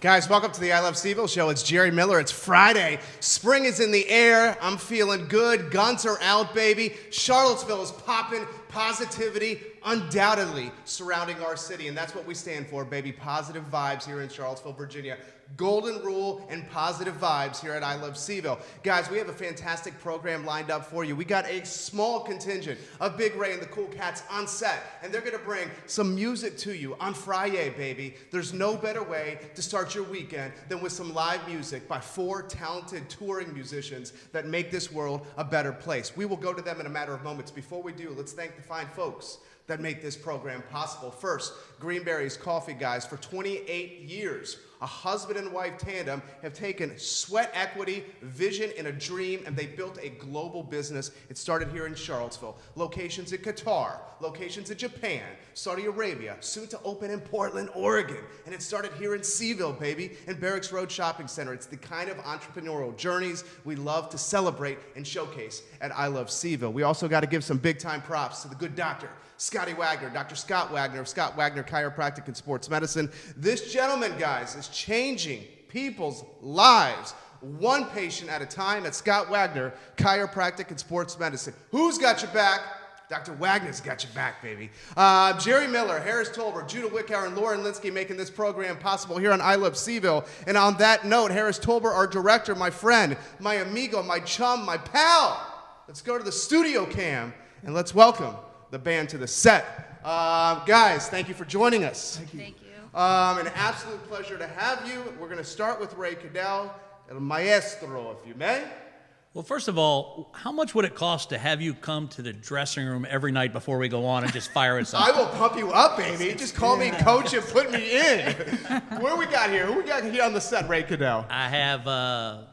Guys, welcome to the I Love CVille Show. It's Jerry Miller. It's Friday. Spring is in the air. I'm feeling good. Guns are out, baby. Charlottesville is popping. Positivity undoubtedly surrounding our city, and that's what we stand for, baby. Positive vibes here in Charlottesville, Virginia. Golden rule and positive vibes here at I Love CVille. Guys, we have a fantastic program lined up for you. We got a small contingent of Big Ray and the Kool Kats on set, and they're going to bring some music to you on Friday, baby. There's no better way to start your weekend than with some live music by 4 talented touring musicians that make this world a better place. We will go to them in a matter of moments. Before we do, let's thank the fine folks that make this program possible. First, Greenberry's Coffee, guys. For 28 years, a husband and wife tandem have taken sweat equity, vision, and a dream, and they built a global business. It started here in Charlottesville. Locations in Qatar, locations in Japan, Saudi Arabia, soon to open in Portland, Oregon. And it started here in CVille, baby, in Barracks Road Shopping Center. It's the kind of entrepreneurial journeys we love to celebrate and showcase at I Love CVille. We also got to give some big-time props to the good doctor, Scotty Wagner, Dr. Scott Wagner of Scott Wagner Chiropractic and Sports Medicine. This gentleman, guys, is changing people's lives one patient at a time at Scott Wagner Chiropractic and Sports Medicine. Who's got your back? Dr. Wagner's got your back, baby. Jerry Miller, Harris Tolbert, Judah Wickower, and Lauren Linsky making this program possible here on I Love CVille. And on that note, Harris Tolbert, our director, my friend, my amigo, my chum, my pal. Let's go to the studio cam and let's welcome the band to the set. Guys, thank you for joining us. Thank you. An absolute pleasure to have you. We're going to start with Ray Caddell, el maestro, if you may. Well, first of all, how much would it cost to have you come to the dressing room every night before we go on and just fire us up? I will pump you up, baby. Just call me coach and put me in. What do we got here? Who we got here on the set, Ray Caddell? I have...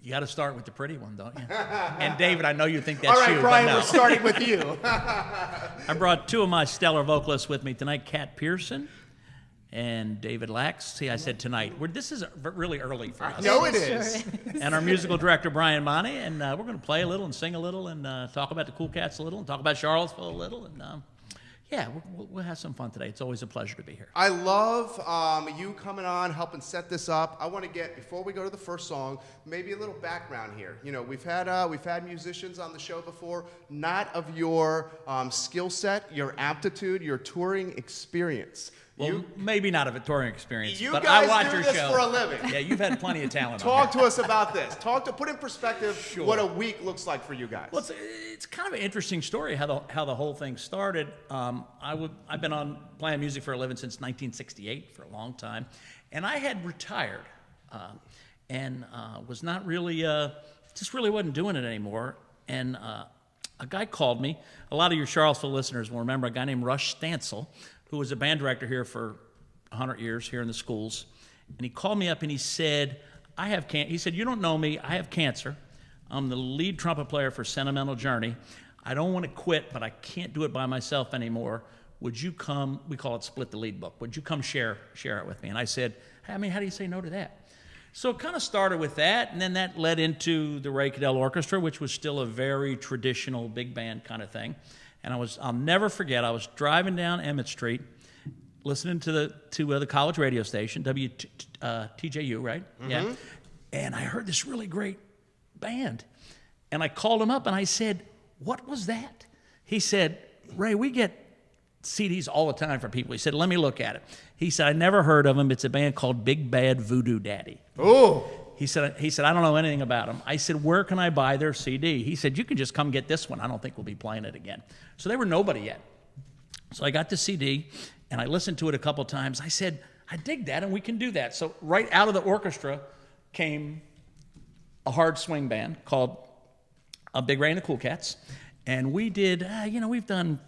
You got to start with the pretty one, don't you? And David, I know you think that's you. All right, Brian, but no. we're starting with you. I brought 2 of my stellar vocalists with me tonight, Cat Pearson and David Lax. See, I said tonight. This is really early for us. No, it is. And our musical director, Brian Mahne, and we're going to play a little and sing a little and talk about the Kool Kats a little and talk about Charlottesville a little. And yeah, we'll have some fun today. It's always a pleasure to be here. I love you coming on, helping set this up. I want to get, before we go to the first song, maybe a little background here. You know, we've had musicians on the show before, not of your skill set, your aptitude, your touring experience. Well, maybe not of a touring experience, you but guys I watch do your this show. for a living. Yeah, you've had plenty of talent. Talk to us about this. Put in perspective Sure. what a week looks like for you guys. Well, it's kind of an interesting story how the whole thing started. I've been playing music for a living since 1968 for a long time, and I had retired and was not really just really wasn't doing it anymore. And a guy called me. A lot of your Charlottesville listeners will remember a guy named Rush Stansel, who was a band director here for 100 years here in the schools. And he called me up and he said, he said, you don't know me, I have cancer. I'm the lead trumpet player for Sentimental Journey. I don't want to quit, but I can't do it by myself anymore. Would you come, we call it Split the Lead Book, would you come share it with me? And I said, how do you say no to that? So it kind of started with that, and then that led into the Ray Caddell Orchestra, which was still a very traditional big band kind of thing. And I'll never forget, I was driving down Emmett Street, listening to the college radio station, TJU, right? Mm-hmm. Yeah. And I heard this really great band. And I called him up and I said, what was that? He said, Ray, we get CDs all the time from people. He said, let me look at it. He said, I never heard of them. It's a band called Big Bad Voodoo Daddy. Oh. He said, I don't know anything about them. I said, where can I buy their CD? He said, you can just come get this one. I don't think we'll be playing it again. So they were nobody yet. So I got the CD, and I listened to it a couple times. I said, I dig that, and we can do that. So right out of the orchestra came a hard swing band called Big Ray and the Kool Kats. And we did, we've done...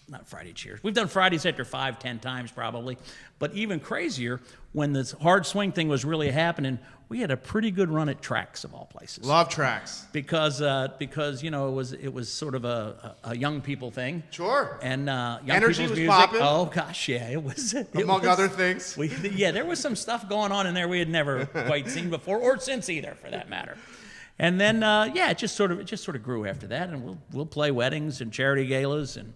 not Friday Cheers. We've done Fridays After 5, 10 times probably. But even crazier, when this hard swing thing was really happening, we had a pretty good run at Tracks of all places. Love Tracks. Because it was sort of a young people thing. Sure. And young Energy people's was music. popping. Oh gosh, yeah, it was. Among other things. There was some stuff going on in there we had never quite seen before, or since either, for that matter. And then it just sort of grew after that, and we'll play weddings and charity galas and.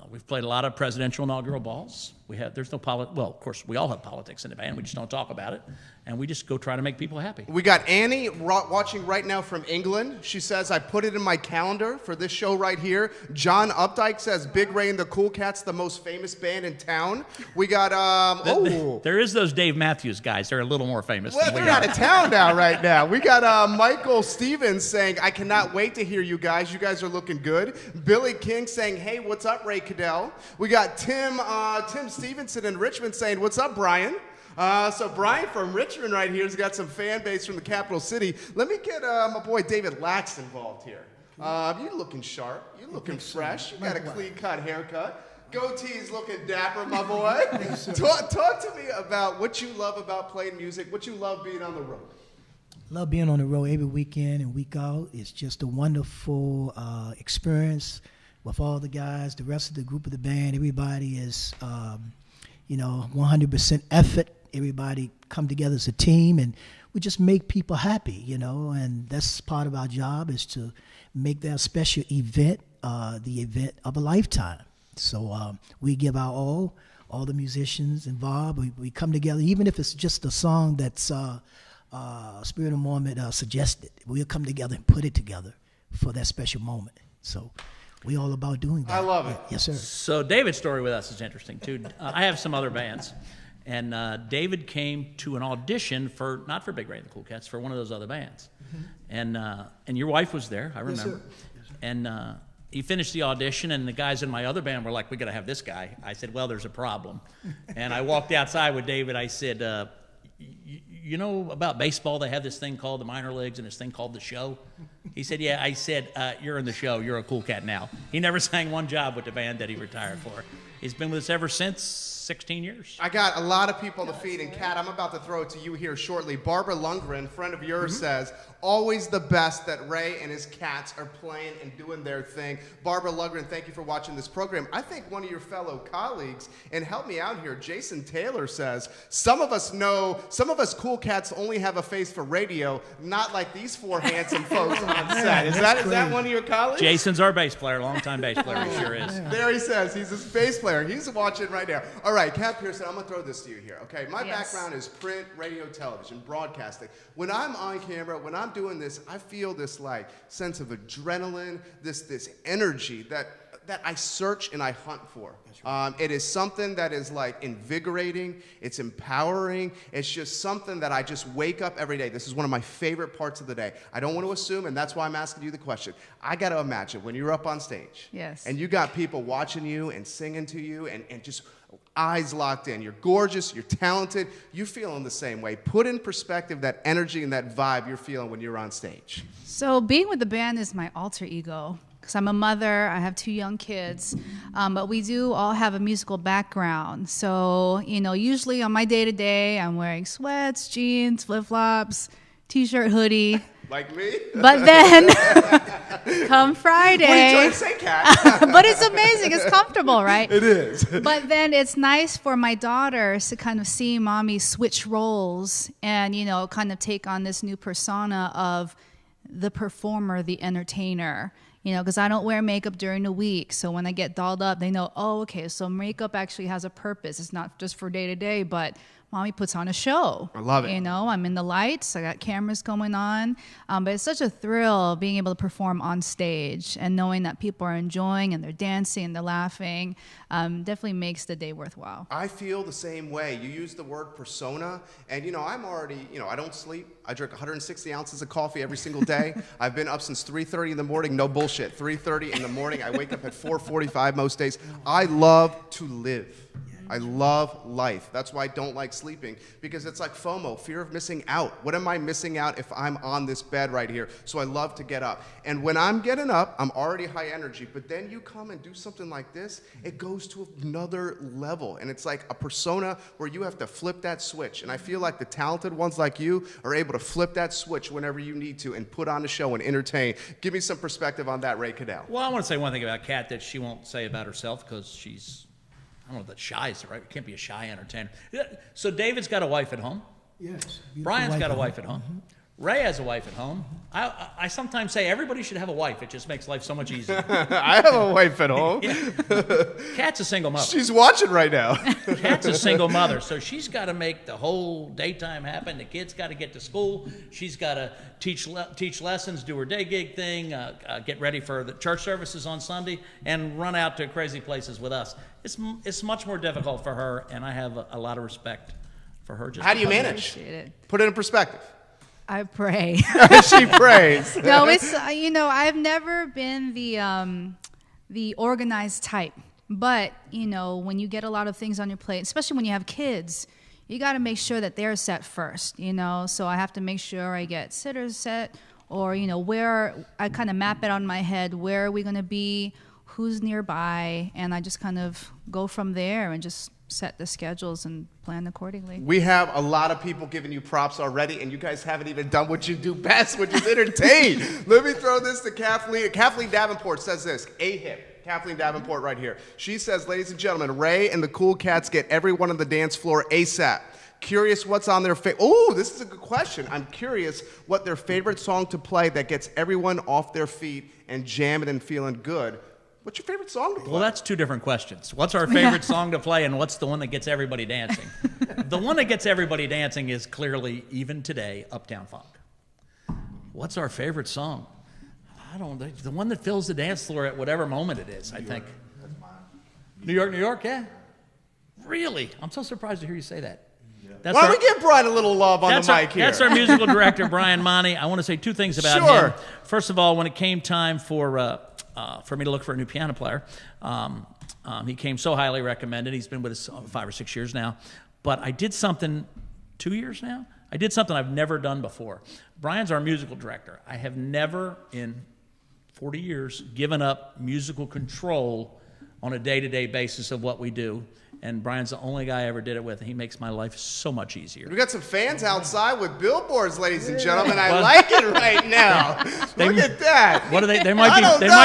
We've played a lot of presidential inaugural balls. There's no well, of course, we all have politics in the band. We just don't talk about it, and we just go try to make people happy. We got Annie watching right now from England. She says, I put it in my calendar for this show right here. John Updike says, Big Ray and the Kool Kats, the most famous band in town. We got, There is those Dave Matthews guys. They're a little more famous than we they're are. out of town now, right now. We got Michael Stevens saying, I cannot wait to hear you guys. You guys are looking good. Billy King saying, hey, what's up, Ray Caddell? We got Tim Stevenson in Richmond saying, what's up, Brian? So Brian from Richmond right here has got some fan base from the capital city. Let me get my boy David Lax involved here. You're looking sharp. You're looking fresh. You got a clean-cut haircut. Goatee's looking dapper, my boy. Talk to me about what you love about playing music, what you love being on the road. Love being on the road every weekend and week out. It's just a wonderful experience with all the guys, the rest of the group of the band. Everybody is, 100% effort. Everybody come together as a team, and we just make people happy, and that's part of our job, is to make that special event the event of a lifetime. So we give our all the musicians involved. We come together, even if it's just a song that's Spirit of Moment suggested. We'll come together and put it together for that special moment. So we all about doing that. I love it. Yes, sir. So David's story with us is interesting, too. I have some other bands. And David came to an audition not for Big Ray and the Kool Kats, for one of those other bands. Mm-hmm. And your wife was there, I remember. Yes, sir. And he finished the audition, and the guys in my other band were like, we got to have this guy. I said, well, there's a problem. And I walked outside with David. I said, you know about baseball? They have this thing called the minor leagues and this thing called the show. He said, yeah. I said, you're in the show. You're a Kool Kat now. He never sang one job with the band that he retired for. He's been with us ever since, 16 years. I got a lot of people on the feed, and Kat, I'm about to throw it to you here shortly. Barbara Lundgren, friend of yours, says, always the best that Ray and his cats are playing and doing their thing. Barbara Lundgren, thank you for watching this program. I think one of your fellow colleagues, and help me out here, Jason Taylor says, some of us Kool Kats only have a face for radio, not like these four handsome folks on set. Is that one of your colleagues? Jason's our bass player, longtime bass player, he sure is. There he says, he's a bass player. He's watching right now. All right, Kat Pearson, I'm going to throw this to you here, okay? My background is print, radio, television, broadcasting. When I'm on camera, when I'm doing this, I feel this like sense of adrenaline, this energy that I search and I hunt for. Right. It is something that is like invigorating, it's empowering, it's just something that I just wake up every day. This is one of my favorite parts of the day. I don't want to assume, and that's why I'm asking you the question. I got to imagine when you're up on stage, and you got people watching you and singing to you and just eyes locked in. You're gorgeous, you're talented, you feeling the same way. Put in perspective that energy and that vibe you're feeling when you're on stage. So being with the band is my alter ego, because I'm a mother, I have 2 young kids, but we do all have a musical background. So, usually on my day-to-day, I'm wearing sweats, jeans, flip-flops, t-shirt, hoodie. Like me? But then, come Friday. What are you trying to say, Kat? But it's amazing. It's comfortable, right? It is. But then it's nice for my daughters to kind of see mommy switch roles and, kind of take on this new persona of the performer, the entertainer. Because I don't wear makeup during the week. So when I get dolled up, they know, oh, okay, so makeup actually has a purpose. It's not just for day-to-day, but mommy puts on a show. I love it. I'm in the lights. I got cameras going on. But it's such a thrill being able to perform on stage and knowing that people are enjoying and they're dancing and they're laughing. Definitely makes the day worthwhile. I feel the same way. You use the word persona, and I'm already, I don't sleep. I drink 160 ounces of coffee every single day. I've been up since 3:30 in the morning. No bullshit. 3:30 in the morning. I wake up at 4:45 most days. I love to live. I love life. That's why I don't like sleeping, because it's like FOMO, fear of missing out. What am I missing out if I'm on this bed right here? So I love to get up. And when I'm getting up, I'm already high energy, but then you come and do something like this, it goes to another level. And it's like a persona where you have to flip that switch. And I feel like the talented ones like you are able to flip that switch whenever you need to and put on a show and entertain. Give me some perspective on that, Ray Caddell. Well, I want to say one thing about Kat that she won't say about herself, because she's, I don't know if that shy is right. Can't be a shy entertainer. So David's got a wife at home. Yes. Brian's got a wife at home. Ray has a wife at home. I sometimes say everybody should have a wife. It just makes life so much easier. I have a wife at home. Kat's a single mother. She's watching right now. Kat's a single mother, so she's got to make the whole daytime happen. The kids got to get to school. She's got to teach lessons, do her day gig thing, get ready for the church services on Sunday, and run out to crazy places with us. It's much more difficult for her, and I have a lot of respect for her. How do you manage? Put it in perspective. I pray. She prays. No, it's I've never been the organized type, but when you get a lot of things on your plate, especially when you have kids, you got to make sure that they're set first. So I have to make sure I get sitters set, or where I kind of map it on my head. Where are we going to be? Who's nearby? And I just kind of go from there and just set the schedules and plan accordingly. We have a lot of people giving you props already, and you guys haven't even done what you do best, which is entertain. Let me throw this to Kathleen. Kathleen Davenport says this, A-hip. Kathleen Davenport right here. She says, ladies and gentlemen, Ray and the Kool Kats get everyone on the dance floor ASAP. Curious what's on their oh, this is a good question. I'm curious what their favorite song to play that gets everyone off their feet and jamming and feeling good. What's your favorite song to play? Well, that's two different questions. What's our favorite song to play, and what's the one that gets everybody dancing? The one that gets everybody dancing is clearly, even today, Uptown Funk. What's our favorite song? I don't know. The one that fills the dance floor at whatever moment it is, I think. That's mine. New York, yeah? Really? I'm so surprised to hear you say that. Why don't we give Brian a little love on the mic here? That's our musical director, Brian Mahne. I want to say two things about him. First of all, when it came time for me to look for a new piano player, he came so highly recommended. He's been with us 5 or 6 years now. But I did something, 2 years now? I did something I've never done before. Brian's our musical director. I have never in 40 years given up musical control on a day-to-day basis of what we do. And Brian's the only guy I ever did it with, and he makes my life so much easier. We got some fans outside with billboards, ladies and gentlemen. I like it right now. Look at that. What are they? They might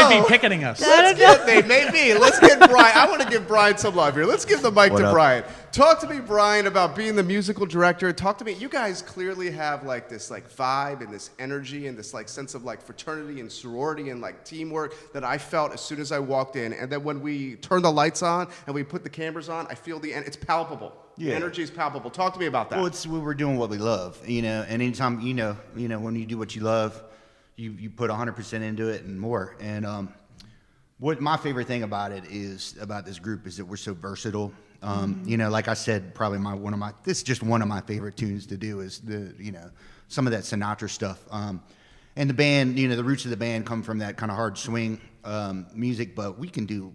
be picketing us. They may be. Let's get Brian. I want to give Brian some love here. Let's give the mic to Brian. Talk to me, Brian, about being the musical director. Talk to me. You guys clearly have this vibe and this energy and this sense of fraternity and sorority and teamwork that I felt as soon as I walked in. And then when we turn the lights on and we put the cameras on, I feel it's palpable. Yeah. The energy is palpable. Talk to me about that. Well, we're doing what we love, and anytime, when you do what you love, you put 100% into it and more. And what my favorite thing about this group is that we're so versatile. Like I said, probably this is just one of my favorite tunes to do is some of that Sinatra stuff. And the band, the roots of the band come from that kind of hard swing music, but we can do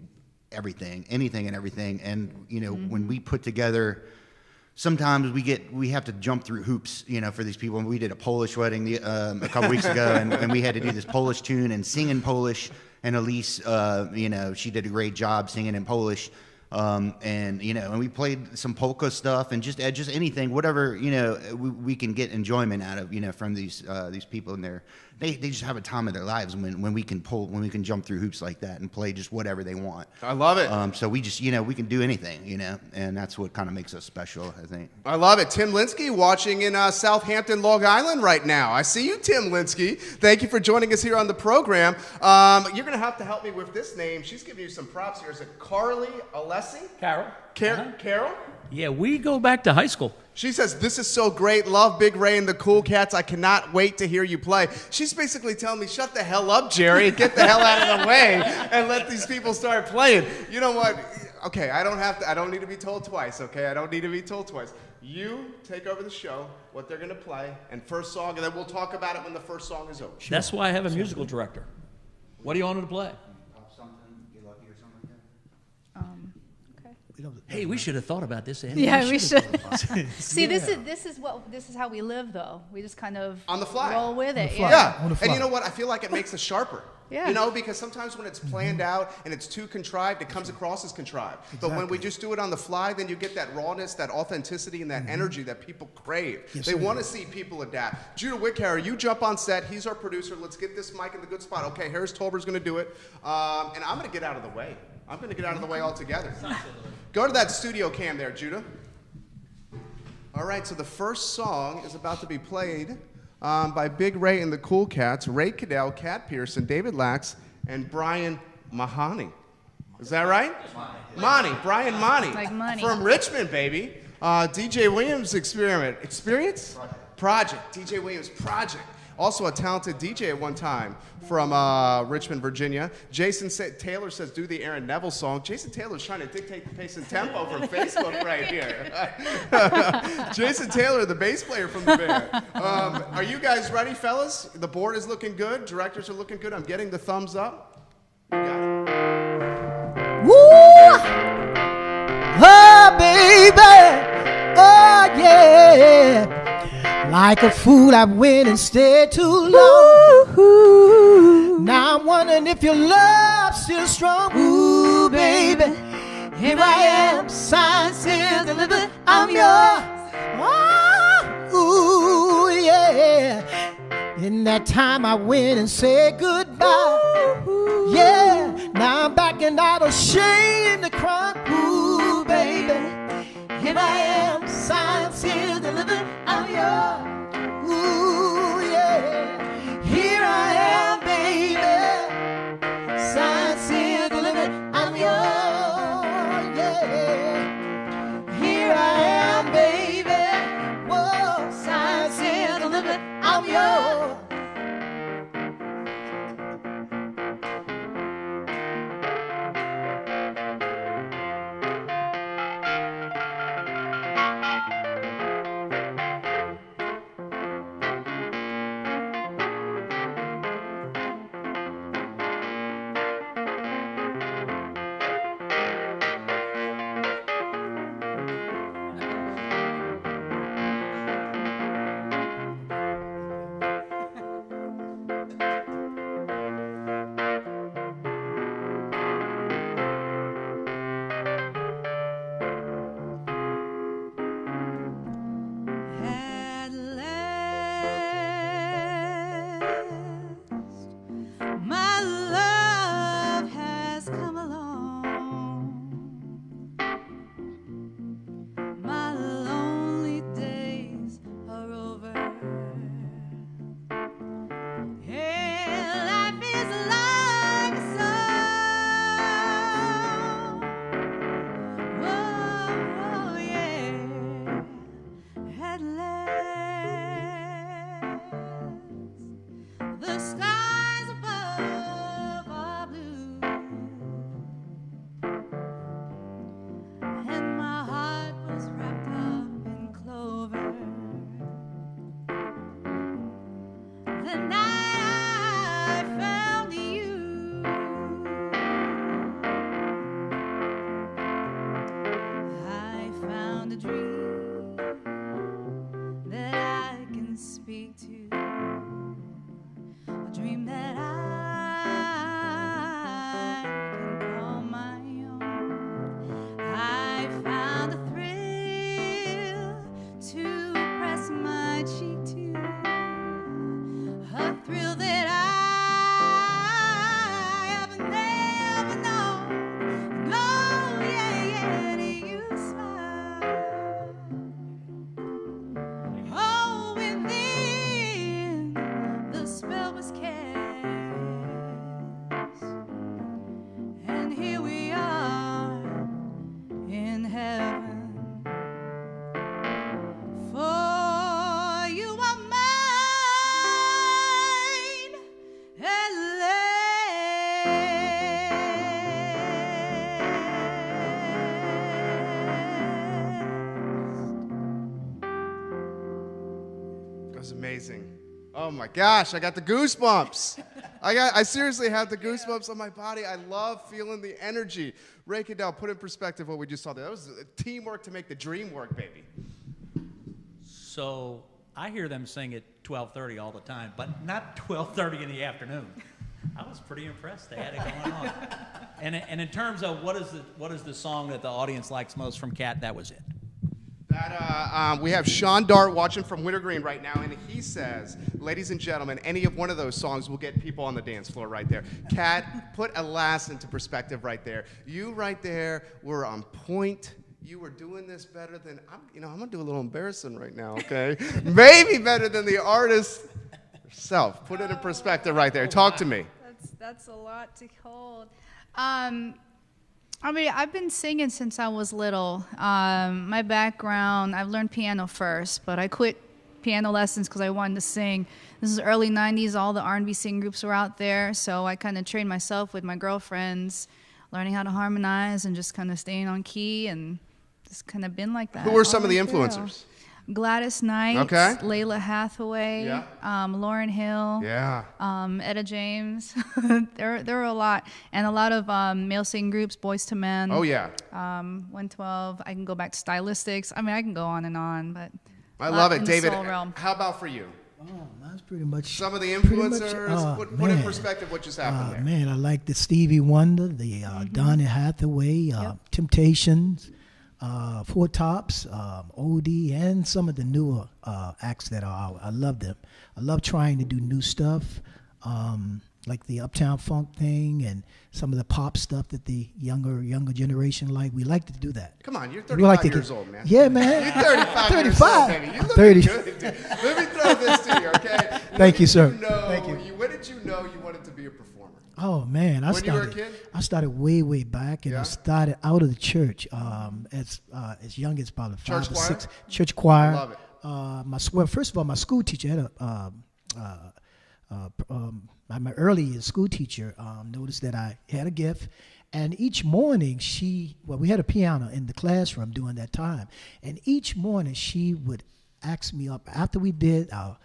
anything and everything. And when we put together, sometimes we have to jump through hoops, for these people. And we did a Polish wedding a couple weeks ago, and we had to do this Polish tune and sing in Polish. And Elise, she did a great job singing in Polish. And we played some polka stuff and just anything, whatever, we can get enjoyment out of, from these people in there. They just have a time of their lives when we can jump through hoops like that and play just whatever they want. I love it. So we just, we can do anything, and that's what kind of makes us special, I think. I love it. Tim Linsky watching in Southampton, Long Island right now. I see you, Tim Linsky. Thank you for joining us here on the program. You're going to have to help me with this name. She's giving you some props here. Is it Carly Alessi? Carol. Carol? Yeah, we go back to high school. She says, this is so great. Love Big Ray and the Kool Kats. I cannot wait to hear you play. She's basically telling me, shut the hell up, Jerry, and get the hell out of the way and let these people start playing. You know what? Okay, I don't need to be told twice, okay? I don't need to be told twice. You take over the show, what they're going to play, and first song, and then we'll talk about it when the first song is over. That's why I have a musical director. What do you want him to play? Hey, we should have thought about this. Andy. Yeah, we should. See, this is how we live, though. We just kind of on the fly roll with it. Yeah. And you know what? I feel like it makes us sharper. Yeah. Because sometimes when it's planned out and it's too contrived, it comes across as contrived. Exactly. But when we just do it on the fly, then you get that rawness, that authenticity, and that energy that people crave. Yes, they want to see people adapt. Judah Wickhara, you jump on set. He's our producer. Let's get this mic in the good spot. Okay, Harris Tolber's going to do it. And I'm going to get out of the way. I'm going to get out of the way altogether. Go to that studio cam there, Judah. All right, so the first song is about to be played. by Big Ray and the Kool Kats, Ray Caddell, Cat Pearson, David Lax, and Brian Mahne. Is that right? Mahne, Brian Mahne. Like money. From Richmond, baby. DJ Williams Experience? Project. DJ Williams Project. Also a talented DJ at one time from Richmond, Virginia. Jason Taylor says, do the Aaron Neville song. Jason Taylor's trying to dictate the pace and tempo from Facebook right here. Jason Taylor, the bass player from the band. Are you guys ready, fellas? The board is looking good. Directors are looking good. I'm getting the thumbs up. You got it. Woo! Oh, baby! Oh, yeah! Like a fool, I went and stayed too long. Ooh. Now I'm wondering if your love's still strong. Ooh, baby, here I am, signed, sealed, delivered, I'm yours. Oh, ooh, yeah. In that time I went and said goodbye. Ooh. Yeah, now I'm backing out of shame to cry. Ooh, baby, here I am, signed, sealed, delivered, I'm yours. Ooh, yeah. Here I am, baby. Signed, sealed, delivered, I'm yours. Yeah. Here I am, baby. Whoa, signed, sealed, delivered, I'm yours. Amazing. Oh my gosh, I got the goosebumps. I seriously have the goosebumps on my body. I love feeling the energy. Ray Caddell, put in perspective what we just saw there. That was teamwork to make the dream work, baby. So I hear them sing at 12:30 all the time, but not 12:30 in the afternoon. I was pretty impressed. They had it going on. And in terms of what is the song that the audience likes most from Cat, that was it. We have Sean Dart watching from Wintergreen right now, and he says, ladies and gentlemen, any of one of those songs will get people on the dance floor right there. Cat, put a last into perspective right there. You right there were on point. you were doing this better than, I'm going to do a little embarrassing right now, okay? Maybe better than the artist herself. Put it in perspective right there. Talk to me. That's a lot to hold. I mean, I've been singing since I was little. My background, I've learned piano first, but I quit piano lessons because I wanted to sing. This is early 90s. All the R&B singing groups were out there, so I kind of trained myself with my girlfriends, learning how to harmonize and just kind of staying on key, and just kind of been like that. Who were some of the all the way influencers? through. Gladys Knight, Okay. Layla Hathaway, Lauryn Hill, Etta James. there were a lot. And a lot of male singing groups, Boys to Men. Oh, yeah. 112. I can go back to Stylistics. I mean, I can go on and on, but I love it. in the David, soul realm. how about for you? Oh, mine's pretty much Some of the pretty much, influencers, put in perspective what just happened there. Man, I like the Stevie Wonder, the Donny Hathaway, Temptations, Four Tops, OD, and some of the newer acts that are out. I love them. I love trying to do new stuff, like the Uptown Funk thing and some of the pop stuff that the younger generation like. We like to do that. Come on, you're We 35 like to years old, man. Yeah, man. You're 35 years 35. old, baby. You're looking 30. good, dude. Let me throw this to you, okay? Thank you, sir. Thank you. When did you know you wanted to be a performer? Oh man, When you were a kid? I started way back, and I started out of the church as young as probably Church 5 or choir? 6. Church choir. I love it. Well, first of all, my school teacher had my early years school teacher noticed that I had a gift, and each morning we had a piano in the classroom during that time, and each morning she would ask me up after we did our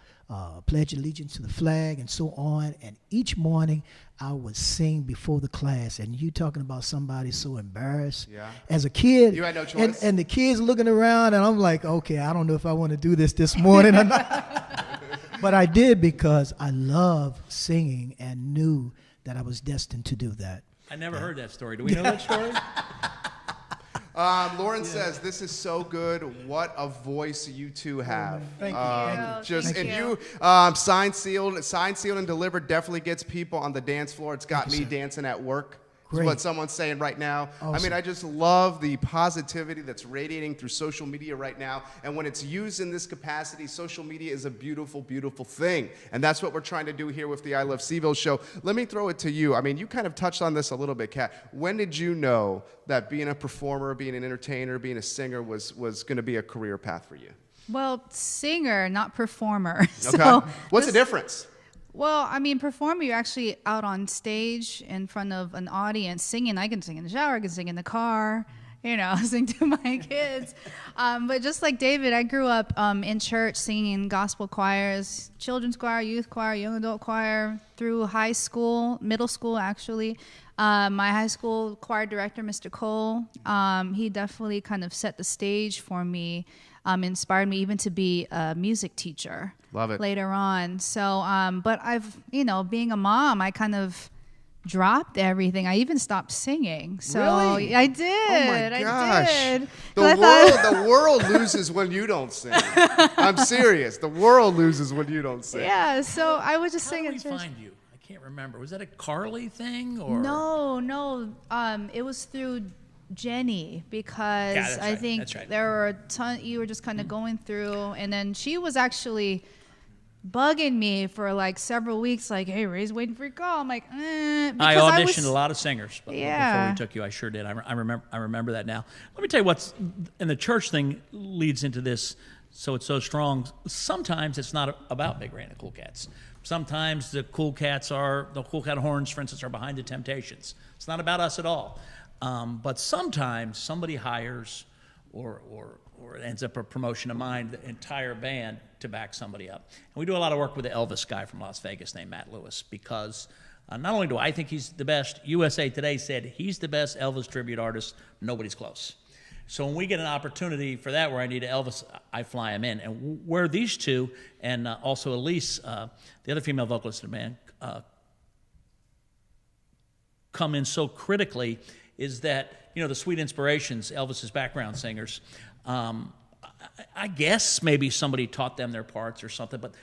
pledge allegiance to the flag and so on, and each morning I would sing before the class. And you talking about somebody so embarrassed. As a kid, You had no choice. and the kids looking around, and I'm like, okay, I don't know if I want to do this morning or not. But I did because I love singing and knew that I was destined to do that. I never heard that story. Do we know that story? Lauren says, this is so good. What a voice you two have. Thank you. Signed, sealed, and delivered definitely gets people on the dance floor. It's got me dancing at work. That's Great. what someone's saying right now. Awesome. I mean, I just love the positivity that's radiating through social media right now. And when it's used in this capacity, social media is a beautiful, beautiful thing. And that's what we're trying to do here with the I Love CVille show. Let me throw it to you. I mean, you kind of touched on this a little bit, Kat. When did you know that being a performer, being an entertainer, being a singer was going to be a career path for you? Well, singer, not performer. Okay. So What's the difference? Well, I mean, performer, you're actually out on stage in front of an audience singing. I can sing in the shower, I can sing in the car, sing to my kids. But just like David, I grew up in church singing gospel choirs, children's choir, youth choir, young adult choir, through high school, middle school, actually. My high school choir director, Mr. Cole, he definitely kind of set the stage for me, inspired me even to be a music teacher. Love it. Later on. So, but I've, being a mom, I kind of dropped everything. I even stopped singing. So Really? I did. Oh my gosh. I did. The world loses when you don't sing. I'm serious. The world loses when you don't sing. Yeah. So I was just How singing. did we find you? I can't remember. Was that a Carly thing or? No. It was through Jenny, because Yeah, that's I right. think That's right. there were a ton you were just kind of going through, and then she was actually bugging me for like several weeks, like, "Hey, Ray's waiting for your call." I'm like, I because auditioned a lot of singers, but before Yeah. we took you, I sure did. I remember that now. Let me tell you what's, and the church thing leads into this, so it's so strong. Sometimes it's not about Big Ray and the Kool Kats. Sometimes the Kool Cat horns, for instance, are behind the Temptations. It's not about us at all. But sometimes somebody hires or it ends up a promotion of mine, the entire band, to back somebody up. And we do a lot of work with the Elvis guy from Las Vegas named Matt Lewis, because not only do I think he's the best, USA Today said he's the best Elvis tribute artist, nobody's close. So when we get an opportunity for that where I need Elvis, I fly him in. And where these two, and also Elise, the other female vocalist in the band, come in so critically is that, the Sweet Inspirations, Elvis's background singers, I guess maybe somebody taught them their parts or something, but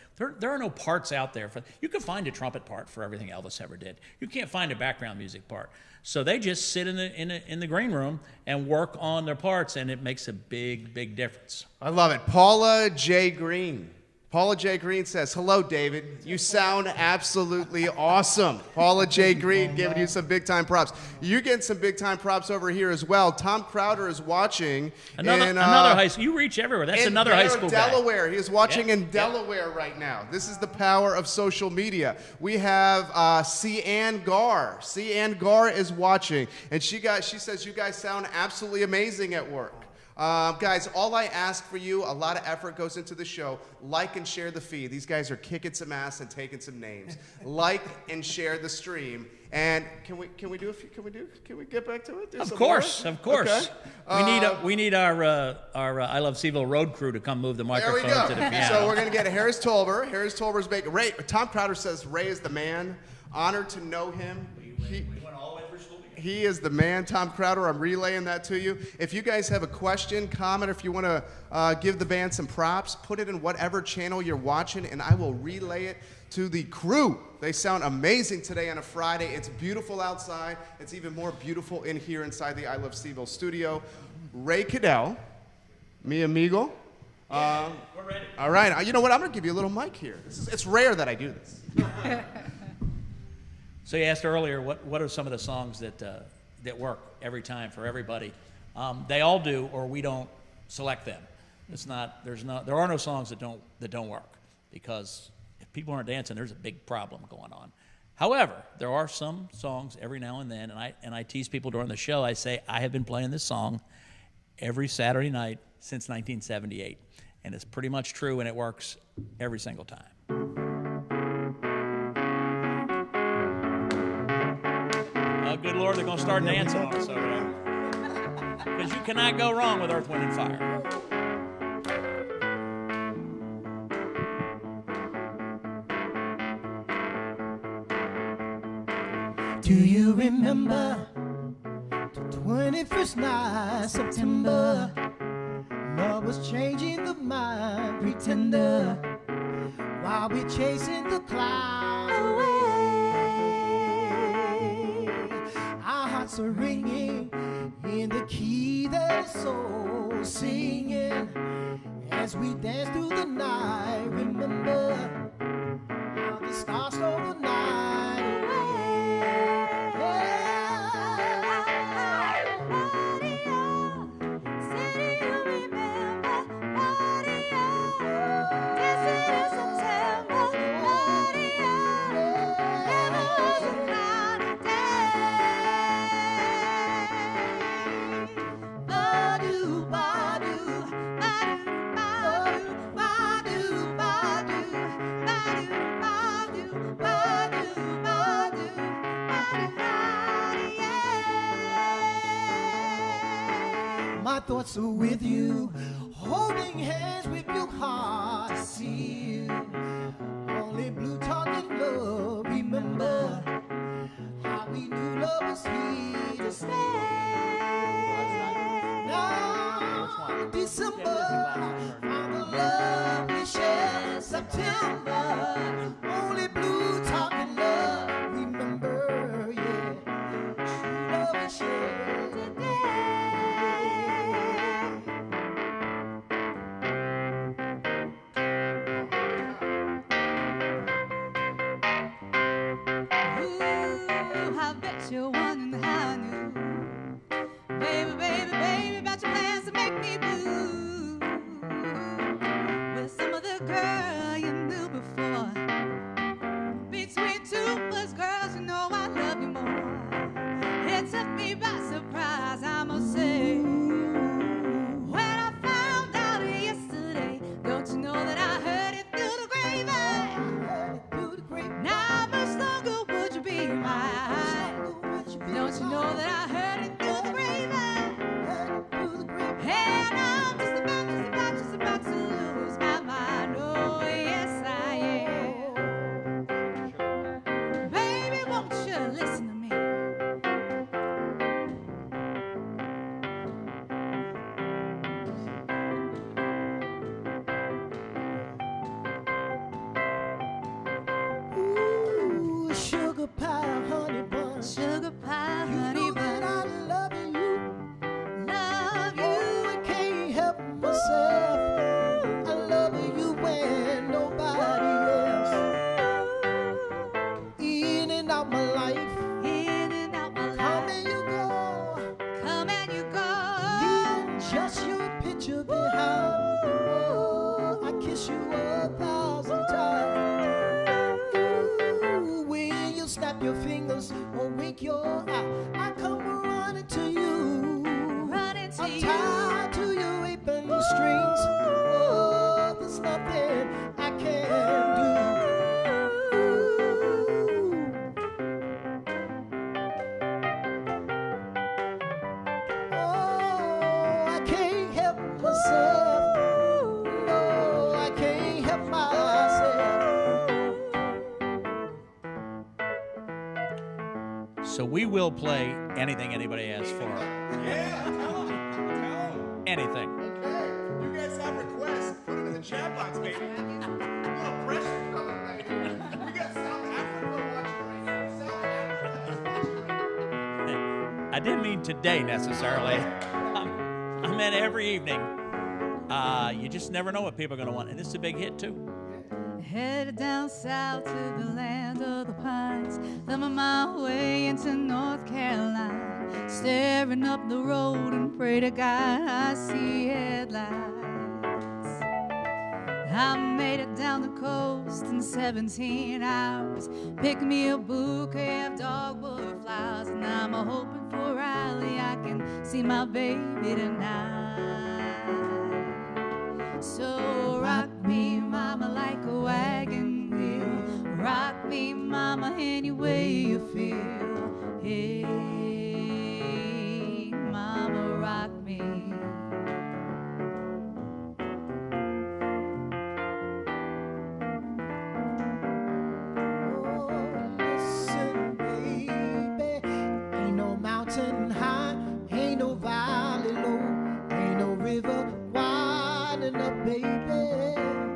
there are no parts out there. You can find a trumpet part for everything Elvis ever did. You can't find a background music part. So they just sit in the green room and work on their parts, and it makes a big, big difference. I love it. Paula J. Green. Paula J. Green says, hello, David. You sound absolutely awesome. Paula J. Green giving you some big-time props. You're getting some big-time props over here as well. Tom Crowder is watching. Another high school. You reach everywhere. That's another high school guy. Delaware. He is watching in Delaware right now. This is the power of social media. We have C. Ann Garr. C. Ann Garr is watching, and she says you guys sound absolutely amazing at work. Guys, all I ask for you, a lot of effort goes into the show. Like and share the feed. These guys are kicking some ass and taking some names. Like and share the stream. And can we get back to it? Of course. Okay. We need our I Love CVille Road crew to come move the microphone to the piano. So we're gonna get Harris Tolber. Harris Tolber's making Ray. Tom Crowder says Ray is the man. Honored to know him. He is the man, Tom Crowder. I'm relaying that to you. If you guys have a question, comment, or if you want to give the band some props, put it in whatever channel you're watching, and I will relay it to the crew. They sound amazing today on a Friday. It's beautiful outside. It's even more beautiful in here inside the I Love CVille studio. Ray Caddell, mi amigo. We're ready. All right. You know what? I'm going to give you a little mic here. It's rare that I do this. So you asked earlier, what are some of the songs that work every time for everybody? They all do, or we don't select them. There are no songs that don't work, because if people aren't dancing, there's a big problem going on. However, there are some songs every now and then, and I tease people during the show. I say I have been playing this song every Saturday night since 1978, and it's pretty much true, and it works every single time. Oh, good Lord, they're going to start dancing on us over there. Because you cannot go wrong with Earth, Wind, and Fire. Do you remember the 21st night of September? Love was changing the mind pretender while we're chasing the clouds away. Our hearts are ringing in the key that is soul singing as we dance through the night. Remember how the stars stole the night away. My thoughts are with you, holding hands with your heart to see you. Only blue talking love, remember how we knew love was here to stay. Now, December, found the love we shared. September, only blue talking love, remember, yeah, true love we shared today. and out my life. In and out my life. Come and you go. Come and you go. Leaving just your picture behind. Oh, I kiss you 1,000 times. Ooh, when you snap your fingers or wink your eye, I come running to you. Running to I'm you. tied to your apron strings. Oh, there's nothing I can do. Oh, I can't help myself. No, I can't help myself. So we will play anything anybody asks for. Yeah, tell 'em. Anything. Okay, you guys have requests. Put them in the chat box, baby. A little pressure coming right here. We got South Africa watching right here. South Africa. I didn't mean today necessarily. I meant every evening. You just never know what people are going to want. And this is a big hit, too. Headed down south to the land of the pines, thumbing my way into North Carolina, staring up the road and pray to God I see headlights. I made it down the coast in 17 hours, picked me a bouquet of dogwood flowers, and I'm hoping for Riley I can see my baby tonight. So rock me, mama, like a wagon wheel. Rock me, mama, any way you feel. Hey, mama, rock me. Oh, listen, baby, ain't no mountain high, ain't no valley low, ain't no river winding up, baby.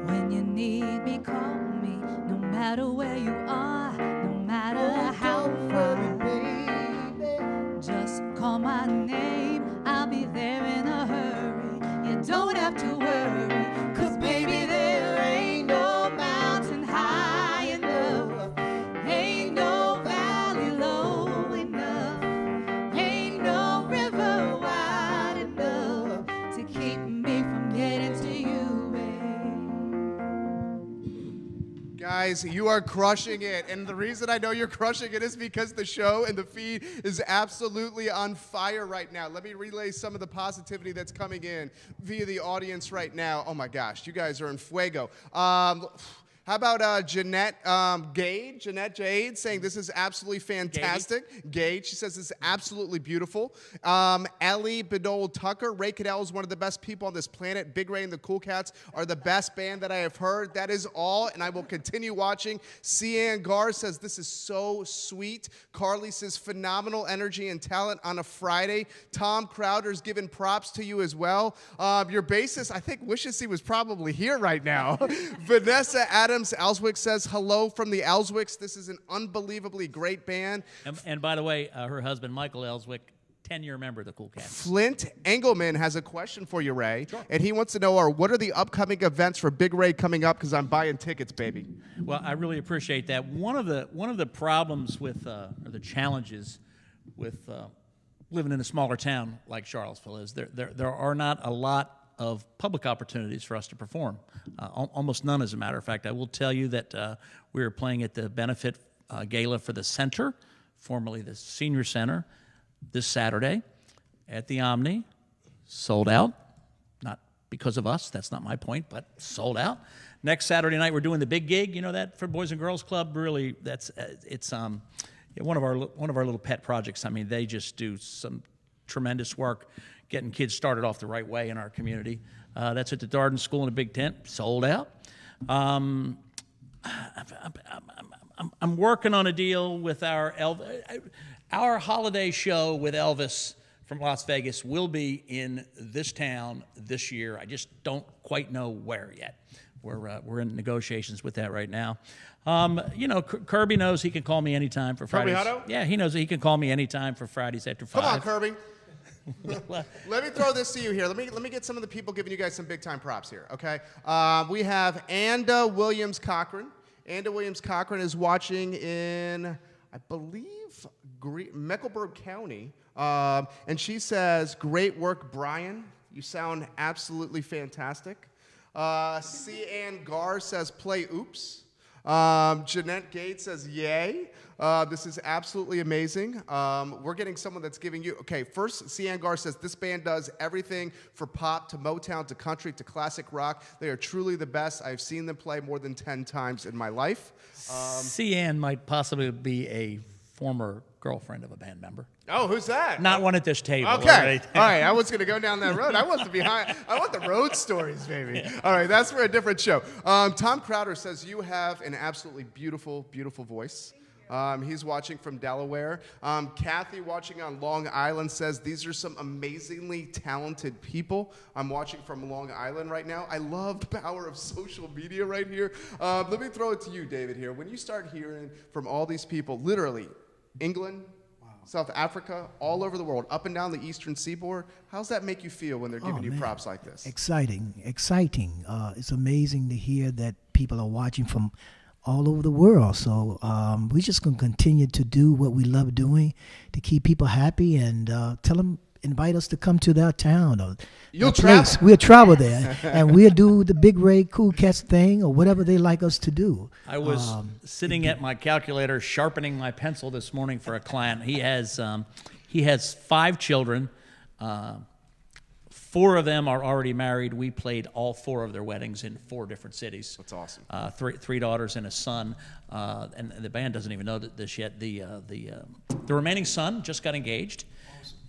When you need me, call me, no matter where you are, no matter how Don't far. worry, baby. Just call my name, I'll be there in a hurry. You don't have to worry, 'cause baby, there ain't no mountain high enough, ain't no valley low enough, ain't no river wide enough to keep me from getting to you, babe. Guys, you are crushing it. And the reason I know you're crushing it is because the show and the feed is absolutely on fire right now. Let me relay some of the positivity that's coming in via the audience right now. Oh my gosh, you guys are in fuego. How about Jeanette Gade? Jeanette Jade saying this is absolutely fantastic. Gade, she says this is absolutely beautiful. Ellie Bedole Tucker, Ray Caddell is one of the best people on this planet. Big Ray and the Kool Kats are the best band that I have heard. That is all, and I will continue watching. Cian Gar says this is so sweet. Carly says phenomenal energy and talent on a Friday. Tom Crowder's giving props to you as well. Your bassist, I think, wishes he was probably here right now. Vanessa Adams Ellswick says hello from the Ellswicks. This is an unbelievably great band. And by the way, her husband, Michael Ellswick, 10-year member of the Kool Kats. Flint Engelman has a question for you, Ray. Sure. And he wants to know, what are the upcoming events for Big Ray coming up? Because I'm buying tickets, baby. Well, I really appreciate that. One of the problems with, or the challenges with living in a smaller town like Charlottesville is there are not a lot of public opportunities for us to perform. Almost none, as a matter of fact. I will tell you that we are playing at the benefit gala for the Center, formerly the Senior Center, this Saturday at the Omni. Sold out. Not because of us, that's not my point, but sold out. Next Saturday night, we're doing the big gig. You know that for Boys and Girls Club? Really, it's one of our little pet projects. I mean, they just do some tremendous work getting kids started off the right way in our community. That's at the Darden School in a big tent, sold out. I'm working on a deal with our holiday show with Elvis from Las Vegas will be in this town this year. I just don't quite know where yet. We're in negotiations with that right now. Kirby knows he can call me anytime for Fridays. Kirby Hutto? Yeah, he knows that he can call me anytime for Fridays after 5. Come on, Kirby. Let me throw this to you here. Let me get some of the people giving you guys some big time props here, okay? We have Anda Williams Cochran. Anda Williams Cochran is watching in I believe, Mecklenburg County. And she says, great work, Brian. You sound absolutely fantastic. C. Ann Gar says, play Oops. Jeanette Gates says, yay. This is absolutely amazing. We're getting someone that's giving you, okay, first, C. Ann Gar says, this band does everything from pop to Motown to country to classic rock. They are truly the best. I've seen them play more than 10 times in my life. C. Ann might possibly be a former girlfriend of a band member. Oh, who's that? Not one at this table. Okay. All right. I was going to go down that road. I want the road stories, baby. Yeah. All right. That's for a different show. Tom Crowder says you have an absolutely beautiful, beautiful voice. He's watching from Delaware. Kathy, watching on Long Island, says these are some amazingly talented people. I'm watching from Long Island right now. I love the power of social media right here. Let me throw it to you, David, here. When you start hearing from all these people, literally, England, South Africa, all over the world, up and down the eastern seaboard, how's that make you feel when they're giving you props like this? Exciting. It's amazing to hear that people are watching from all over the world. So we're just going to continue to do what we love doing to keep people happy and tell them, invite us to come to their town or You'll place. travel. We'll travel there and we'll do the Big Ray Kool Kats thing or whatever they like us to do. I was sitting at my calculator sharpening my pencil this morning for a client. He has 5 children. 4 of them are already married. We played all 4 of their weddings in 4 different cities. That's awesome. 3 daughters and a son, and the band doesn't even know this yet. The remaining son just got engaged,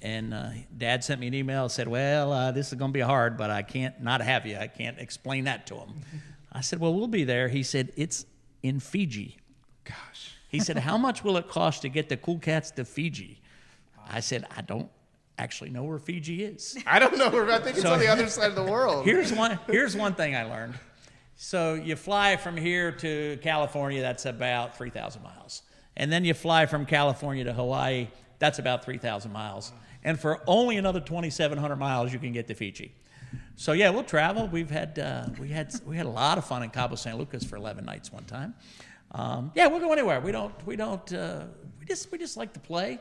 and Dad sent me an email and said, "Well, this is going to be hard, but I can't not have you. I can't explain that to him." I said, "Well, we'll be there." He said, "It's in Fiji." Gosh. He said, "How much will it cost to get the Kool Kats to Fiji?" I said, "I don't actually know where Fiji is." I don't know. I think it's on the other side of the world. Here's one thing I learned. So you fly from here to California, that's about 3,000 miles. And then you fly from California to Hawaii, that's about 3,000 miles. And for only another 2,700 miles, you can get to Fiji. So yeah, we'll travel. We had a lot of fun in Cabo San Lucas for 11 nights one time. Yeah, we'll go anywhere. We just like to play.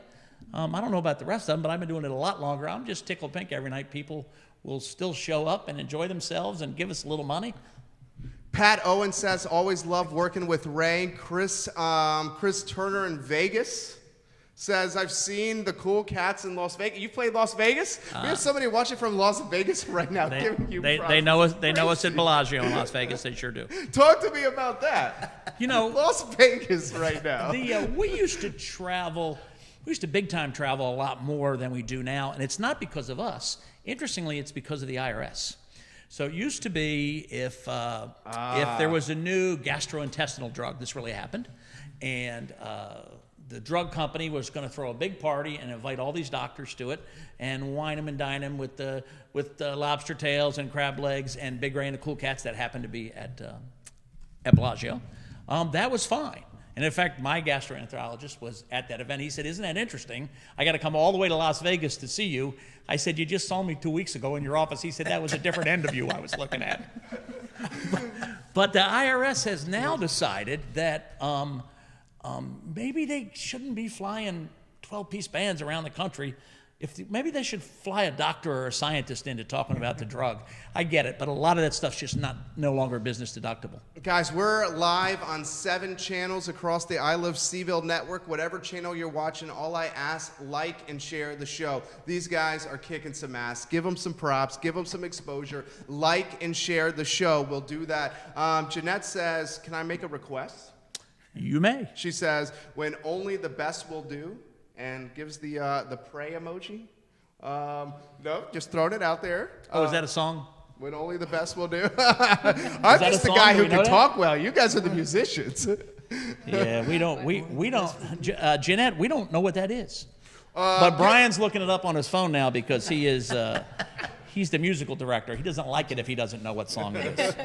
I don't know about the rest of them, but I've been doing it a lot longer. I'm just tickled pink every night. People will still show up and enjoy themselves and give us a little money. Pat Owen says, always love working with Ray. Chris Turner in Vegas says, I've seen the Kool Kats in Las Vegas. You played Las Vegas? We have somebody watching from Las Vegas right now giving you props. They know us. They know us at Bellagio in Las Vegas. They sure do. Talk to me about that. You know, Las Vegas right now. We used to travel. We used to big-time travel a lot more than we do now, and it's not because of us. Interestingly, it's because of the IRS. So it used to be if there was a new gastrointestinal drug, this really happened, and the drug company was going to throw a big party and invite all these doctors to it and wine them and dine them with the lobster tails and crab legs and Big Ray and the Kool Kats that happened to be at Bellagio. That was fine. And in fact, my gastroenterologist was at that event. He said, isn't that interesting? I got to come all the way to Las Vegas to see you. I said, you just saw me 2 weeks ago in your office. He said, that was a different end of you I was looking at. But the IRS has now decided that maybe they shouldn't be flying 12-piece bands around the country. Maybe they should fly a doctor or a scientist into talking about the drug. I get it, but a lot of that stuff's just no longer business deductible. Guys, we're live on 7 channels across the I Love CVille network. Whatever channel you're watching, all I ask, like and share the show. These guys are kicking some ass. Give them some props. Give them some exposure. Like and share the show. We'll do that. Jeanette says, can I make a request? You may. She says, when only the best will do. And gives the pray emoji. No, just throwing it out there. Oh, is that a song? When only the best will do. I'm just the guy who can talk well. You guys are the musicians. Yeah, we don't. Jeanette, we don't know what that is. But Brian's looking it up on his phone now because he is. He's the musical director. He doesn't like it if he doesn't know what song it is.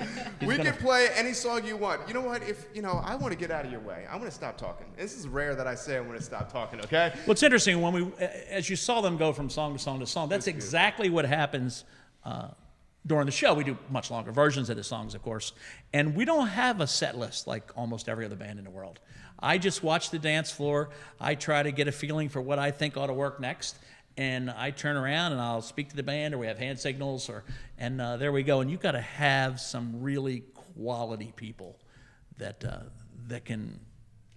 We can play any song you want. You know what? I want to get out of your way. I want to stop talking. This is rare that I say I want to stop talking, okay? Well, it's interesting when as you saw them go from song to song to song, that's exactly what happens during the show, we do much longer versions of the songs, of course. And we don't have a set list like almost every other band in the world. I just watch the dance floor. I try to get a feeling for what I think ought to work next. And I turn around and I'll speak to the band, or we have hand signals, and there we go. And you've got to have some really quality people that can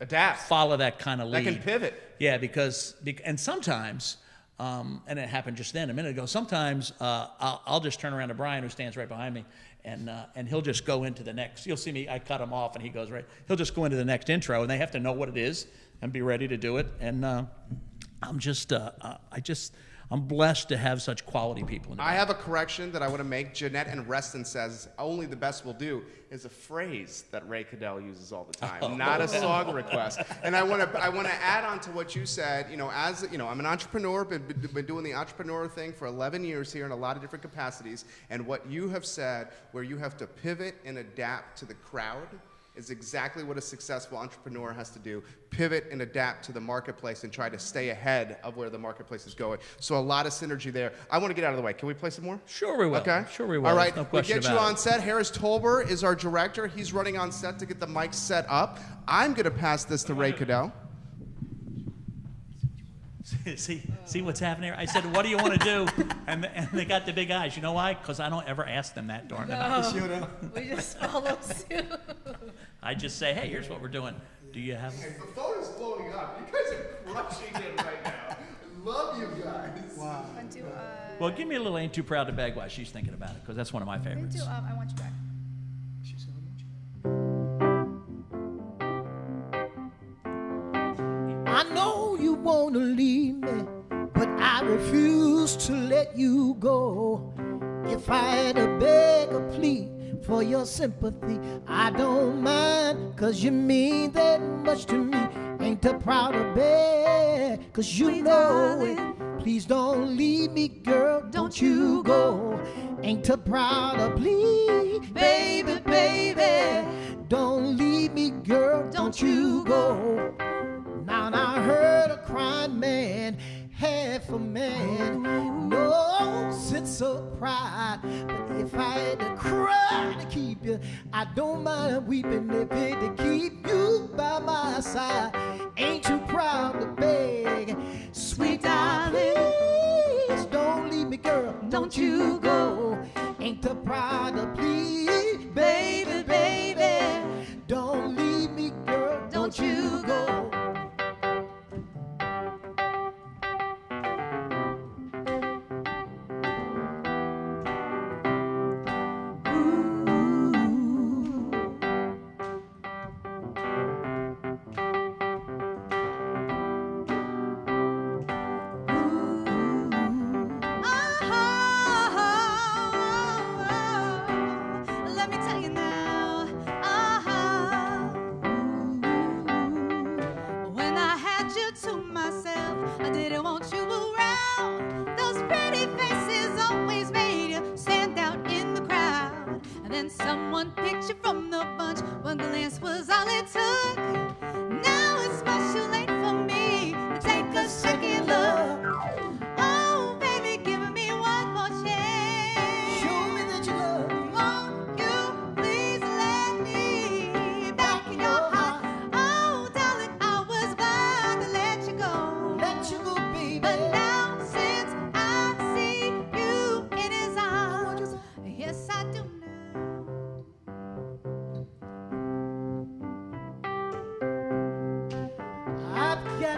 adapt, follow that kind of lead. That can pivot. Yeah, and sometimes, and it happened just then a minute ago, sometimes I'll just turn around to Brian, who stands right behind me, and he'll just go into the next. You'll see me, I cut him off, and he goes right. He'll just go into the next intro, and they have to know what it is and be ready to do it. And I'm blessed to have such quality people in the band. I have a correction that I want to make. Jeanette and Reston says, only the best will do, is a phrase that Ray Caddell uses all the time, not a song request. And I want to add on to what you said. I'm an entrepreneur, been doing the entrepreneur thing for 11 years here in a lot of different capacities. And what you have said, where you have to pivot and adapt to the crowd, is exactly what a successful entrepreneur has to do. Pivot and adapt to the marketplace and try to stay ahead of where the marketplace is going. So a lot of synergy there. I want to get out of the way. Can we play some more? Sure we will. Okay. Sure we will. All right. No We question get you about on it. set. Harris Tolber is our director. He's running on set to get the mics set up. I'm going to pass this to Ray Caddell. See what's happening here? I said, what do you want to do? And they got the big eyes. You know why? Because I don't ever ask them that during the night. We just follow suit. I just say, hey, here's what we're doing. Do you have... The phone is blowing up. You guys are crushing it right now. Love you guys. Wow. Well, give me a little Ain't Too Proud to Beg while she's thinking about it, because that's one of my favorites. I want you back. I know you want to leave me, but I refuse to let you go. If I had to beg or plead for your sympathy, I don't mind, 'cause you mean that much to me. Ain't too proud to beg, 'cause you know it. Please don't leave me, girl, don't you go. Ain't too proud to plead, baby, baby. Don't leave me, girl, don't you go. Now I heard a crying man, half a man, no sense of pride. But if I had to cry to keep you, I don't mind weeping if it to keep you by my side. Ain't too proud to beg, sweet darling, please don't leave me, girl, don't you go. Ain't too proud to plead, baby, baby, don't leave me, girl, don't you go.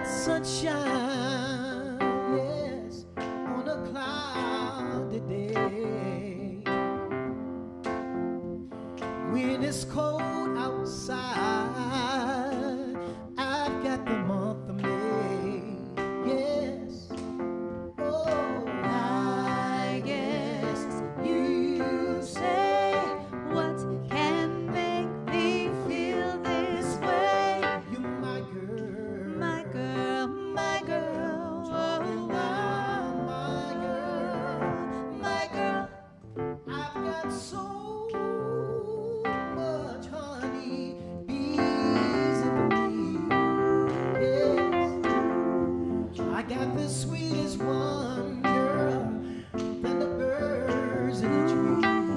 Sunshine, yes, on a cloudy day. When it's cold outside, I've got the month of May, yes. Oh, I guess you say, what can make me feel this way? You're my girl, my girl, my girl, oh, my girl, my girl. I've got so much honey bees in me, yes. I got the sweetest one, girl, than the birds in the tree.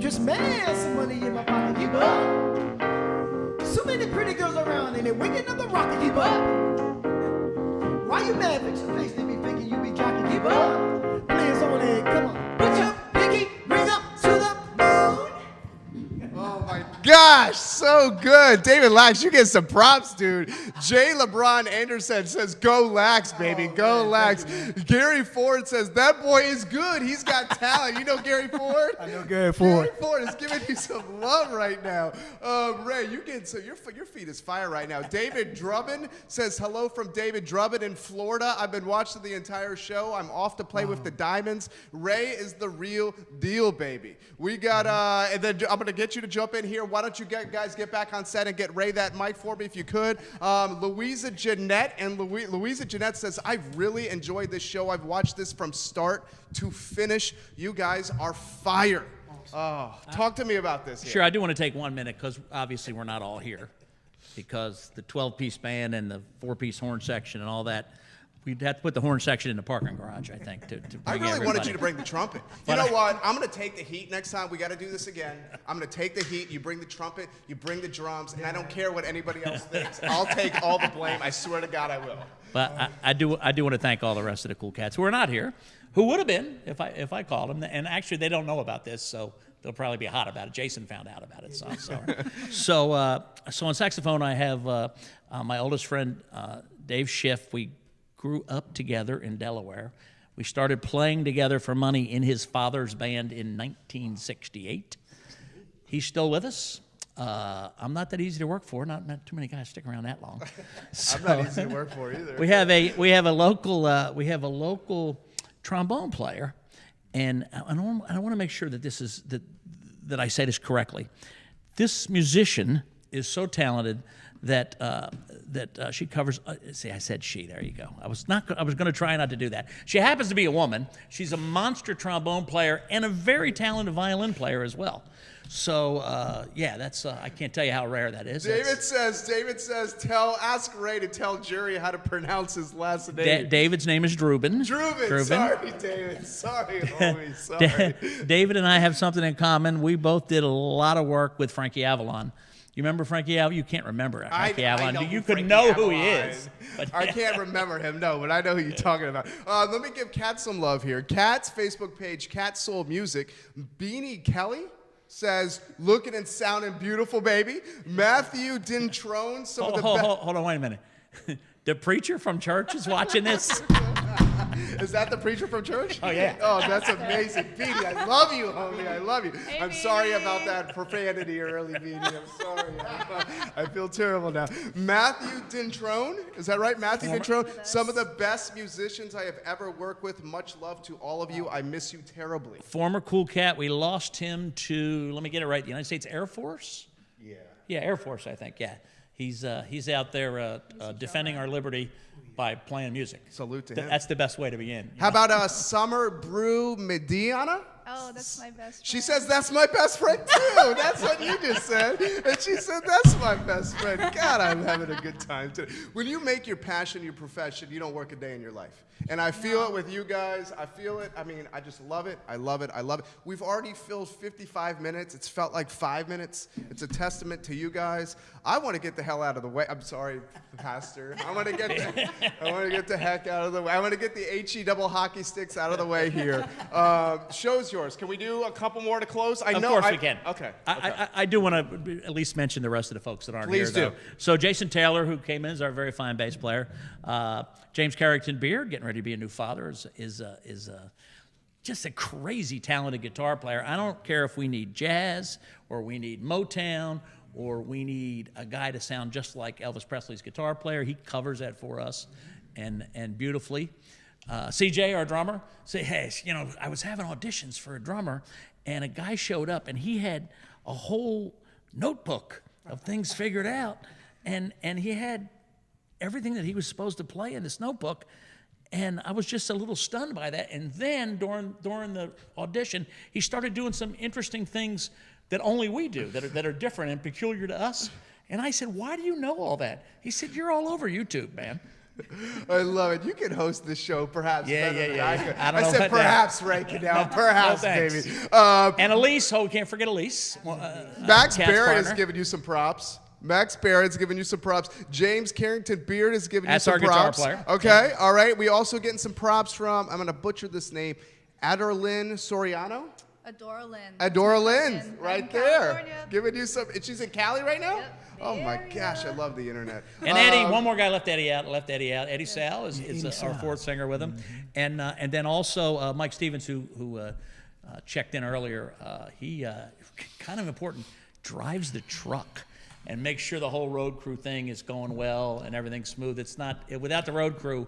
dangerous man. Some money in my pocket, keep up. So many pretty girls around and they're waking up the rocket, keep up. Why you mad? Fix your face, they be thinking you be jocking, keep up. Players on it, come on. Put your pinky ring up to the moon. Oh my gosh, so good. David Lax, you get some props, dude. J. LeBron Anderson says, go Lax, baby, go Lax. Gary Ford says, that boy is good. He's got talent. You know Gary Ford? I know Gary Ford. Gary Ford is giving you some love right now. Ray, you get so your feet is fire right now. David Drummond says, hello from David Drummond in Florida. I've been watching the entire show. I'm off to play with the Diamonds. Ray is the real deal, baby. We got, and then I'm going to get you to jump in here. Why don't you guys get back on set and get Ray that mic for me if you could. Louisa Jeanette, and Louisa Jeanette says, I've really enjoyed this show. I've watched this from start to finish. You guys are fire. Oh, talk to me about this here. Sure, I do want to take 1 minute because obviously we're not all here because the 12-piece band and the 4-piece horn section and all that, we'd have to put the horn section in the parking garage, I think, to bring I really everybody. wanted you to bring the trumpet. You know what? I'm going to take the heat next time. We got to do this again. I'm going to take the heat. You bring the trumpet. You bring the drums. And I don't care what anybody else thinks. I'll take all the blame. I swear to God I will. But I do want to thank all the rest of the Kool Kats who are not here, who would have been if I called them. And actually, they don't know about this, so they'll probably be hot about it. Jason found out about it, so I'm sorry. So on saxophone, I have my oldest friend, Dave Schiff. We grew up together in Delaware. We started playing together for money in his father's band in 1968. He's still with us. I'm not that easy to work for. Not too many guys stick around that long. So, I'm not easy to work for either. we have a local trombone player, and I want to make sure that this is that I say this correctly. This musician is so talented that she covers. See, I said she. There you go. I was going to try not to do that. She happens to be a woman. She's a monster trombone player and a very talented violin player as well. So yeah, that's I can't tell you how rare that is. David says, ask Ray to tell Jerry how to pronounce his last name. David's name is Drubin. Drubin. Sorry, David. Sorry, homie. Sorry. David and I have something in common. We both did a lot of work with Frankie Avalon. You remember Frankie Avalon? You can't remember Frankie Avalon. You could know who he is. But I can't remember him, no, but I know who you're talking about. Let me give Kat some love here. Kat's Facebook page, Cat SoulMusic. Beanie Kelly says, looking and sounding beautiful, baby. Matthew Dintrone. Hold on, wait a minute. The preacher from church is watching this? Is that the preacher from church? Oh, yeah. Oh, that's amazing. Beanie, I love you, homie. I love you. Hey, I'm sorry about that profanity early, Beanie. I'm sorry. I feel terrible now. Matthew Dintrone. Is that right? Matthew Dintrone. Some of the best musicians I have ever worked with. Much love to all of you. I miss you terribly. Former Kool Kat. We lost him to, let me get it right, the United States Air Force? Yeah. Yeah, Air Force, I think, yeah. He's out there defending our liberty by playing music. Salute to him. That's the best way to begin. How about Summer Brew Mediana? Oh, that's my best friend. She says that's my best friend too. That's what you just said. And she said that's my best friend. God, I'm having a good time today. When you make your passion your profession, you don't work a day in your life. And I feel it with you guys. I feel it. I mean, I just love it. I love it. I love it. We've already filled 55 minutes. It's felt like 5 minutes. It's a testament to you guys. I want to get the hell out of the way. I'm sorry, Pastor. I want to get the heck out of the way. I want to get the HE double hockey sticks out of the way here. Show's yours. Can we do a couple more to close? Of course we can. Okay. I do want to at least mention the rest of the folks that aren't Please here. do. So Jason Taylor, who came in, is our very fine bass player. James Carrington Beard, getting ready to be a new father, is just a crazy talented guitar player. I don't care if we need jazz or we need Motown or we need a guy to sound just like Elvis Presley's guitar player. He covers that for us and beautifully. CJ, our drummer, said, hey, you know, I was having auditions for a drummer, and a guy showed up, and he had a whole notebook of things figured out, and he had everything that he was supposed to play in this notebook, and I was just a little stunned by that. And then during the audition, he started doing some interesting things that only we do, that are different and peculiar to us. And I said, why do you know all that? He said, you're all over YouTube, man. I love it. You can host this show, perhaps. Yeah. I could. I don't know said about perhaps, that. Ray Caddell. Perhaps, No, thanks. baby. And Elise, we can't forget Elise. Max Cat's Barrett is partner. giving you some props. Max Barrett's giving you some props. James Carrington Beard is giving That's you our some guitar props. player. Okay, all right. We also getting some props from, I'm going to butcher this name, Adorlyn Soriano? Adora Lynn. Adora Lynn, In right there. California. Giving you some, and she's in Cali right now? Yep. Oh my Area. gosh, I love the internet. And Eddie, one more guy left Eddie out. Eddie Sal is our Sal. fourth singer with him, and then also Mike Stevens, who checked in earlier. He kind of important, drives the truck and makes sure the whole road crew thing is going well and everything's smooth. It's not without the road crew,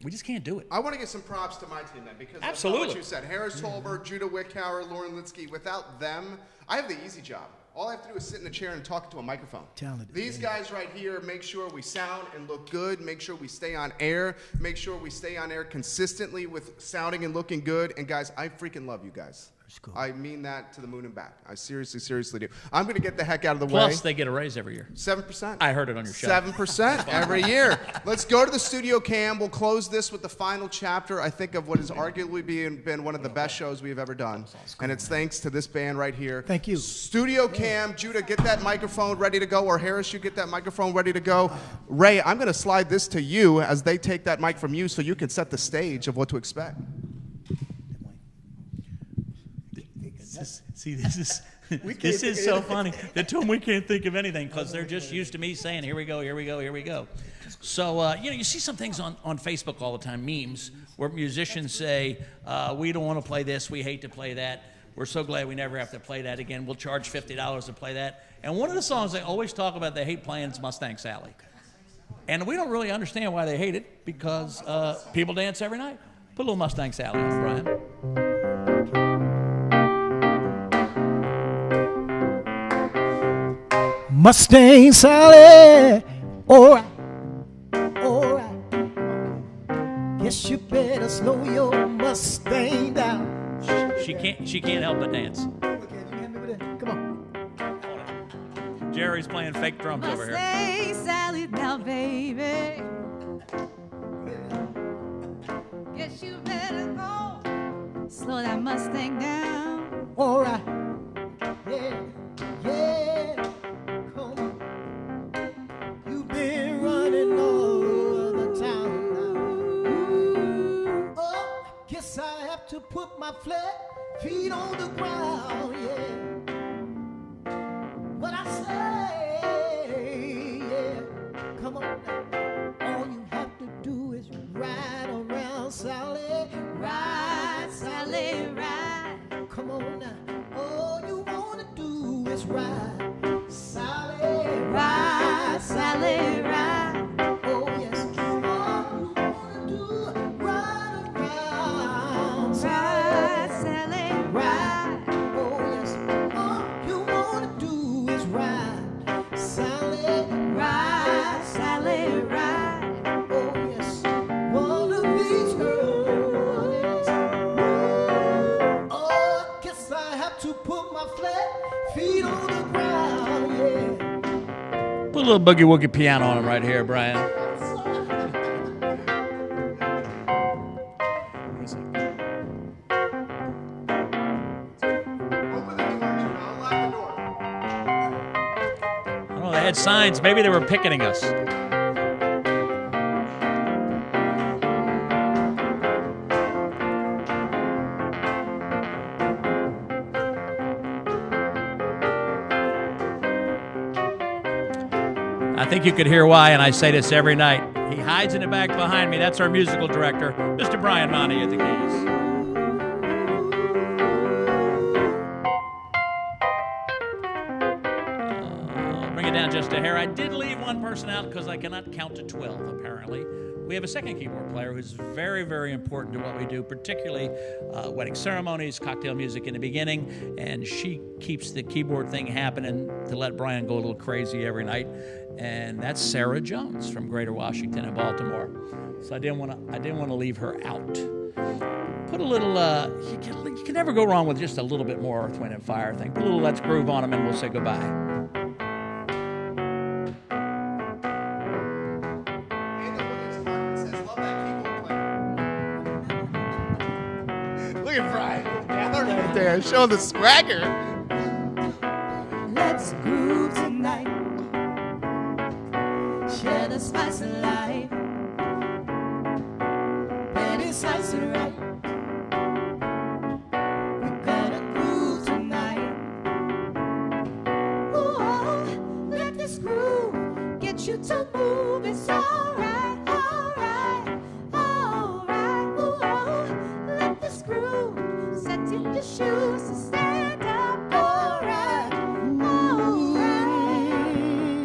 we just can't do it. I want to give some props to my team then, because Absolutely. of what you said. Harris Tolbert, Judah Wickhauer, Lauren Litsky. Without them, I have the easy job. All I have to do is sit in a chair and talk to a microphone. Talented, These yeah. guys right here make sure we sound and look good, make sure we stay on air, make sure we stay on air consistently with sounding and looking good. And guys, I freaking love you guys. That's cool. I mean that to the moon and back. I seriously do. I'm going to get the heck out of the Plus, way. they get a raise every year. 7%. I heard it on your show. 7% every year. Let's go to the studio cam. We'll close this with the final chapter, I think, of what has arguably been one of the best shows we've ever done. And it's thanks to this band right here. Thank you. Studio cam. Judah, get that microphone ready to go. Or Harris, you get that microphone ready to go. Ray, I'm going to slide this to you as they take that mic from you so you can set the stage of what to expect. See, this is so funny. They told them we can't think of anything because they're just used to me saying, here we go, here we go, here we go. So, you see some things on Facebook all the time, memes, where musicians say, we don't want to play this, we hate to play that. We're so glad we never have to play that again. We'll charge $50 to play that. And one of the songs they always talk about they hate playing is Mustang Sally. And we don't really understand why they hate it because people dance every night. Put a little Mustang Sally on, Brian. Mustang Sally, all right. Guess you better slow your Mustang down. She can't help but dance. Okay, you can me with that. Come on. Jerry's playing fake drums over here. Mustang Sally now, baby. Guess you better go. Slow that Mustang down. All right. Yeah. Come on. You've been running all over the town now. Oh, guess I have to put my flat feet on the ground, yeah. What I say, yeah. Come on now. All you have to do is ride around, Sally. Ride, Sally, ride. Come on now. All you wanna do is ride, Sally. Ride, Sally, ride. Oh yes. All you wanna do, ride around, Ride, Sally, ride. Oh yes. All you wanna do is ride, Sally. Ride, Sally, ride. Oh yes. One of these girls. Oh, I guess I have to put my flat feet on the ground, yeah. Put a little boogie woogie piano on him right here, Brian. Open the door, Judah. Unlock the door. Oh, they had signs. Maybe they were picketing us. I think you could hear why, and I say this every night. He hides in the back behind me. That's our musical director, Mr. Brian Mahne at the keys. Bring it down just a hair. I did leave one person out because I cannot count to 12, apparently. We have a second keyboard player who's very, very important to what we do, particularly wedding ceremonies, cocktail music in the beginning, and she keeps the keyboard thing happening to let Brian go a little crazy every night. And that's Sarah Jones from Greater Washington and Baltimore. So I didn't want to leave her out. Put a little, you can never go wrong with just a little bit more Earth, Wind, and Fire thing. Put a little Let's Groove on them and we'll say goodbye. And the out there. Show the swagger. Let's groove tonight. Share the spice of life. Baby, slice it right. We're gonna groove tonight. Ooh, let this groove get you to move. It's alright, alright, alright. Ooh, let this groove set in your shoes to stand up. Alright, alright.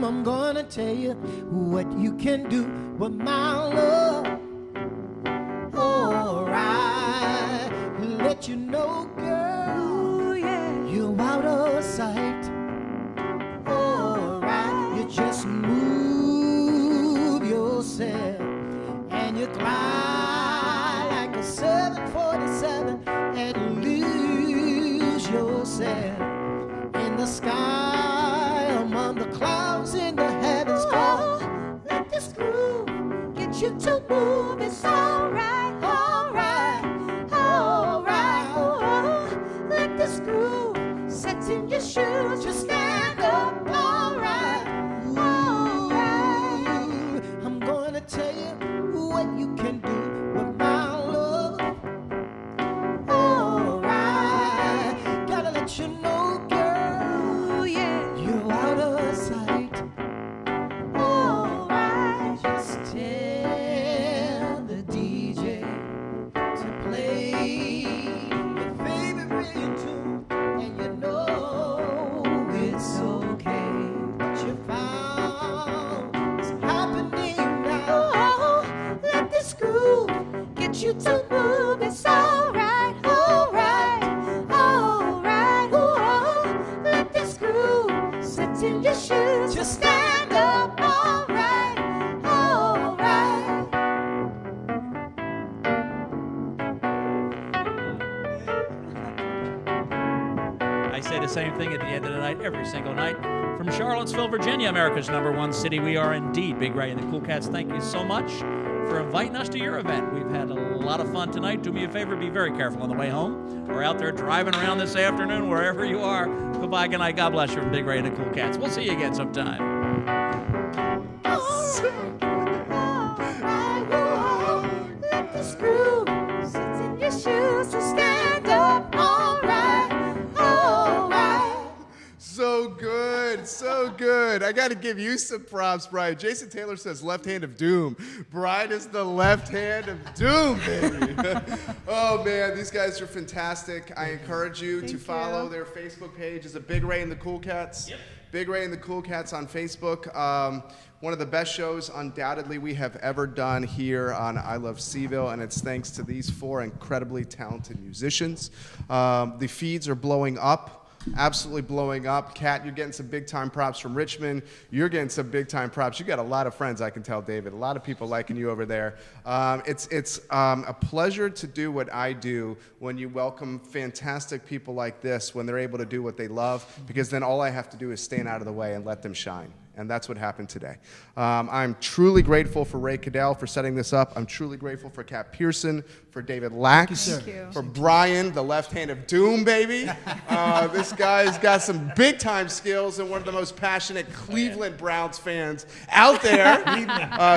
I'm gonna tell you what you can do with my love. Alright, let you know, girl, you're out of sight. Alright, you just move yourself and you glide like a 747 and lose yourself in the sky, among the clouds in the heavens. Oh, let this groove get you to move. It's alright, alright, alright. Oh, let this groove set in your shoes. Just stand up, alright, alright. I'm gonna tell you what you can do with my love. Alright, gotta let you know, girl, you're out of sight. Alright, just tell the DJ to play your favorite tune, and you know it's okay. What you found is happening now. Oh, let this groove get you to move. It's alright, alright, alright. Oh, let this groove set in your shoes. Just stand up, alright, alright. I say the same thing at the end of the night, every single night. From Charlottesville, Virginia, America's #1 city, we are indeed Big Ray and the Kool Kats. Thank you so much for inviting us to your event. We've had a lot of fun tonight. Do me a favor, be very careful on the way home. We're out there driving around this afternoon, wherever you are. Goodbye, good night, God bless you from Big Ray and the Kool Kats. We'll see you again sometime. Let this groove sit in your shoes. So stand up, alright, alright. So good, so good. I got to give you some props, Brian. Jason Taylor says left hand of doom. Brian is the left hand of doom, baby. Oh, man, these guys are fantastic. I encourage you to follow their Facebook page. Is it Big Ray and the Kool Kats? Yep. Big Ray and the Kool Kats on Facebook. One of the best shows, undoubtedly, we have ever done here on I Love CVille, and it's thanks to these four incredibly talented musicians. The feeds are blowing up. Absolutely blowing up. Kat, you're getting some big-time props from Richmond. You're getting some big-time props. You got a lot of friends, I can tell, David. A lot of people liking you over there. It's a pleasure to do what I do when you welcome fantastic people like this, when they're able to do what they love, because then all I have to do is stand out of the way and let them shine. And that's what happened today. I'm truly grateful for Ray Caddell for setting this up. I'm truly grateful for Kat Pearson, for David Lax, for Brian, the left hand of doom, baby. This guy's got some big-time skills and one of the most passionate Cleveland Browns fans out there.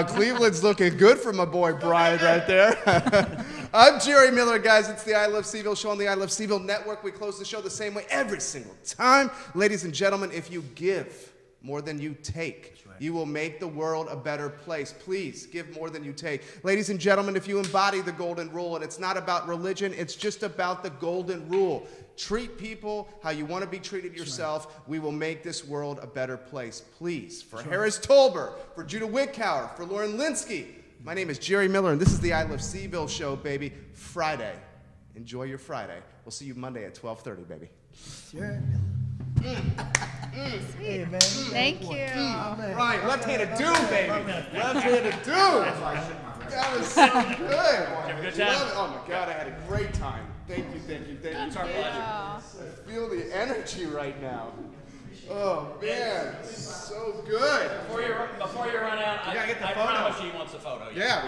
Cleveland's looking good for my boy Brian right there. I'm Jerry Miller, guys. It's the I Love CVille Show on the I Love CVille Network. We close the show the same way every single time. Ladies and gentlemen, if you give more than you take, you will make the world a better place. Please give more than you take. Ladies and gentlemen, if you embody the golden rule, and it's not about religion, it's just about the golden rule. Treat people how you want to be treated yourself. We will make this world a better place. Please, for Harris Tolber, for Judah Wickower, for Lauren Linsky, my name is Jerry Miller, and this is the I Love CVille Show, baby. Friday. Enjoy your Friday. We'll see you Monday at 12:30, baby. Jerry Hey, man. Thank you. Right, left-handed doom, baby. Left-handed doom. That was so good. Did you have a good time? Love it. Oh my God, I had a great time. Thank you, thank you, thank you. It's our pleasure. I feel the energy right now. Oh man, so good. Before you run out, I promise you he wants a photo. Yeah.